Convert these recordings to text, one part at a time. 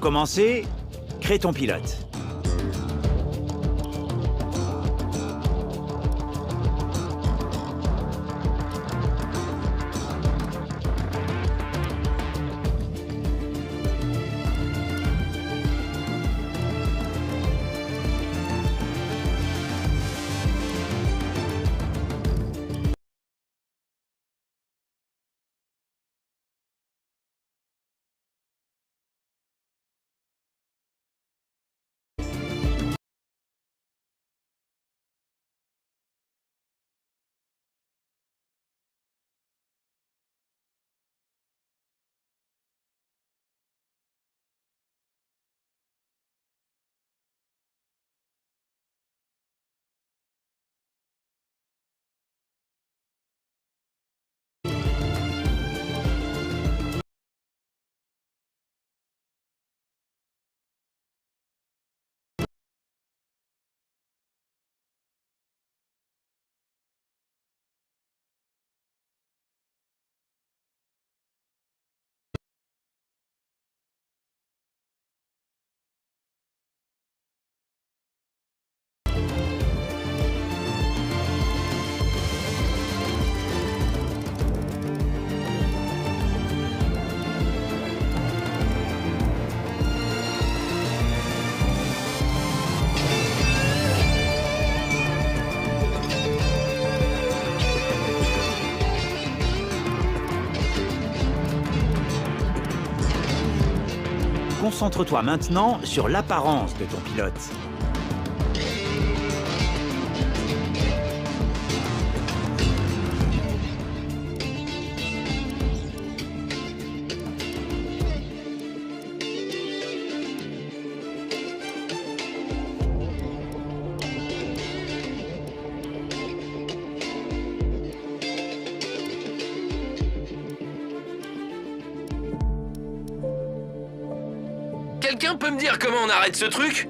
commencer, crée ton pilote. Concentre-toi maintenant sur l'apparence de ton pilote. Quelqu'un peut me dire comment on arrête ce truc?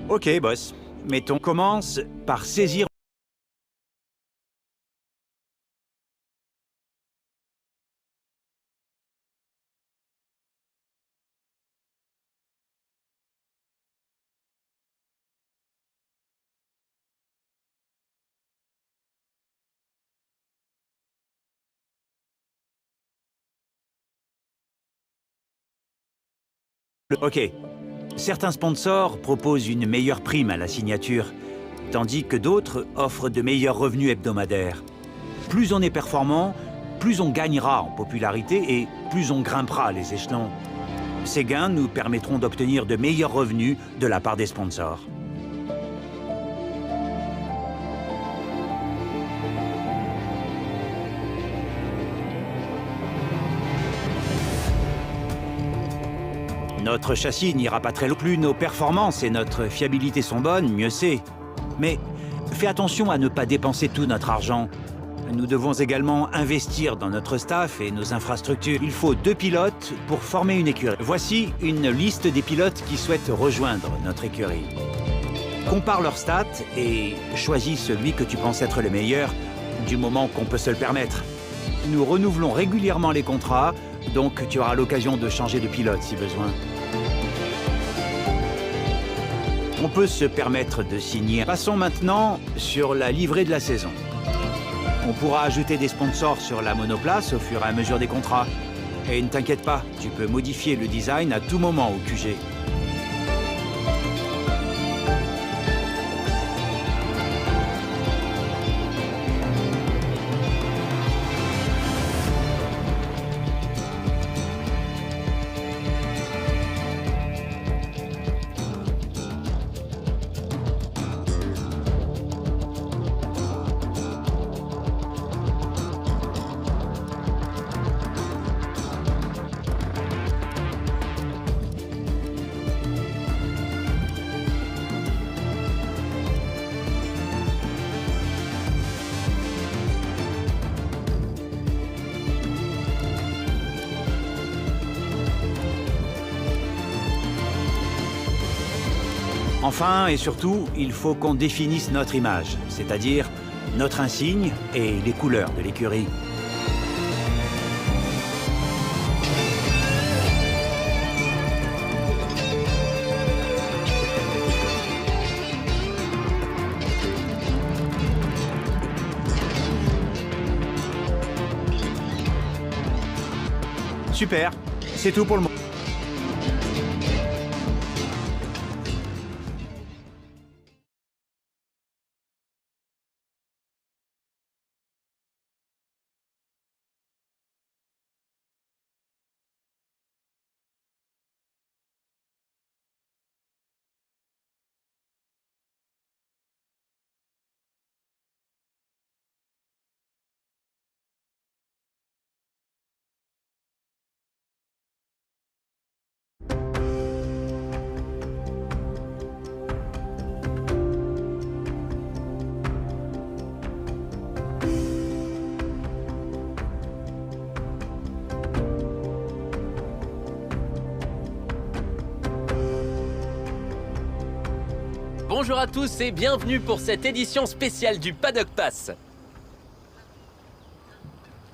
Ok, boss. Mettons, commence par saisir. Ok. Certains sponsors proposent une meilleure prime à la signature, tandis que d'autres offrent de meilleurs revenus hebdomadaires. Plus on est performant, plus on gagnera en popularité et plus on grimpera les échelons. Ces gains nous permettront d'obtenir de meilleurs revenus de la part des sponsors. Notre châssis n'ira pas très loin. Plus nos performances et notre fiabilité sont bonnes, mieux c'est. Mais fais attention à ne pas dépenser tout notre argent. Nous devons également investir dans notre staff et nos infrastructures. Il faut 2 pilotes pour former une écurie. Voici une liste des pilotes qui souhaitent rejoindre notre écurie. Compare leurs stats et choisis celui que tu penses être le meilleur, du moment qu'on peut se le permettre. Nous renouvelons régulièrement les contrats, donc tu auras l'occasion de changer de pilote si besoin. On peut se permettre de signer. Passons maintenant sur la livrée de la saison. On pourra ajouter des sponsors sur la monoplace au fur et à mesure des contrats. Et ne t'inquiète pas, tu peux modifier le design à tout moment au QG. Enfin et surtout, il faut qu'on définisse notre image, c'est-à-dire notre insigne et les couleurs de l'écurie. Super, c'est tout pour le moment. Bonjour à tous et bienvenue pour cette édition spéciale du Paddock Pass.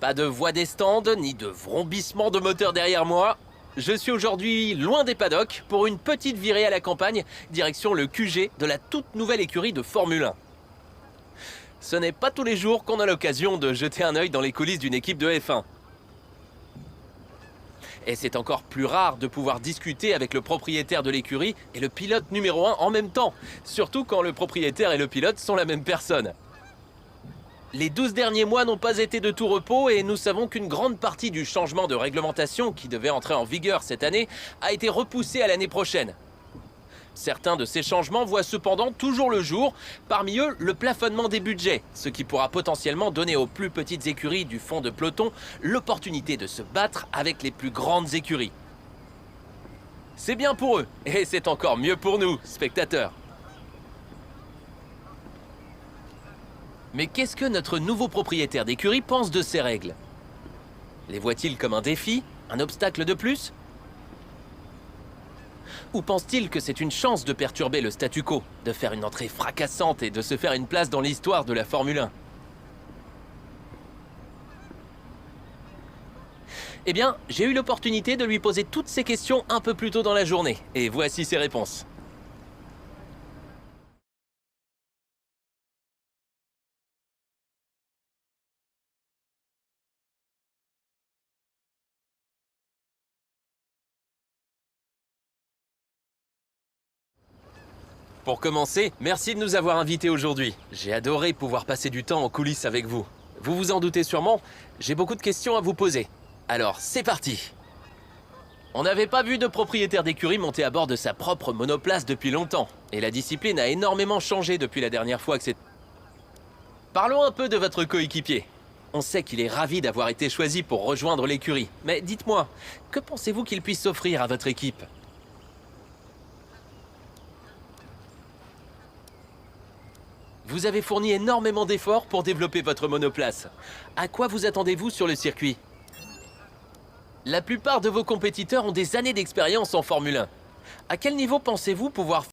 Pas de voix des stands, ni de vrombissement de moteur derrière moi. Je suis aujourd'hui loin des paddocks pour une petite virée à la campagne, direction le QG de la toute nouvelle écurie de Formule 1. Ce n'est pas tous les jours qu'on a l'occasion de jeter un œil dans les coulisses d'une équipe de F1. Et c'est encore plus rare de pouvoir discuter avec le propriétaire de l'écurie et le pilote numéro 1 en même temps, surtout quand le propriétaire et le pilote sont la même personne. Les 12 derniers mois n'ont pas été de tout repos et nous savons qu'une grande partie du changement de réglementation qui devait entrer en vigueur cette année a été repoussé à l'année prochaine. Certains de ces changements voient cependant toujours le jour, parmi eux le plafonnement des budgets, ce qui pourra potentiellement donner aux plus petites écuries du fond de peloton l'opportunité de se battre avec les plus grandes écuries. C'est bien pour eux, et c'est encore mieux pour nous, spectateurs. Mais qu'est-ce que notre nouveau propriétaire d'écurie pense de ces règles? Les voit-il comme un défi, un obstacle de plus? Ou pense-t-il que c'est une chance de perturber le statu quo, de faire une entrée fracassante et de se faire une place dans l'histoire de la Formule 1? Eh bien, j'ai eu l'opportunité de lui poser toutes ces questions un peu plus tôt dans la journée, et voici ses réponses. Pour commencer, merci de nous avoir invités aujourd'hui. J'ai adoré pouvoir passer du temps en coulisses avec vous. Vous vous en doutez sûrement, j'ai beaucoup de questions à vous poser. Alors, c'est parti! On n'avait pas vu de propriétaire d'écurie monter à bord de sa propre monoplace depuis longtemps. Et la discipline a énormément changé depuis la dernière fois que c'est... Parlons un peu de votre coéquipier. On sait qu'il est ravi d'avoir été choisi pour rejoindre l'écurie. Mais dites-moi, que pensez-vous qu'il puisse offrir à votre équipe? Vous avez fourni énormément d'efforts pour développer votre monoplace. À quoi vous attendez-vous sur le circuit? La plupart de vos compétiteurs ont des années d'expérience en Formule 1. À quel niveau pensez-vous pouvoir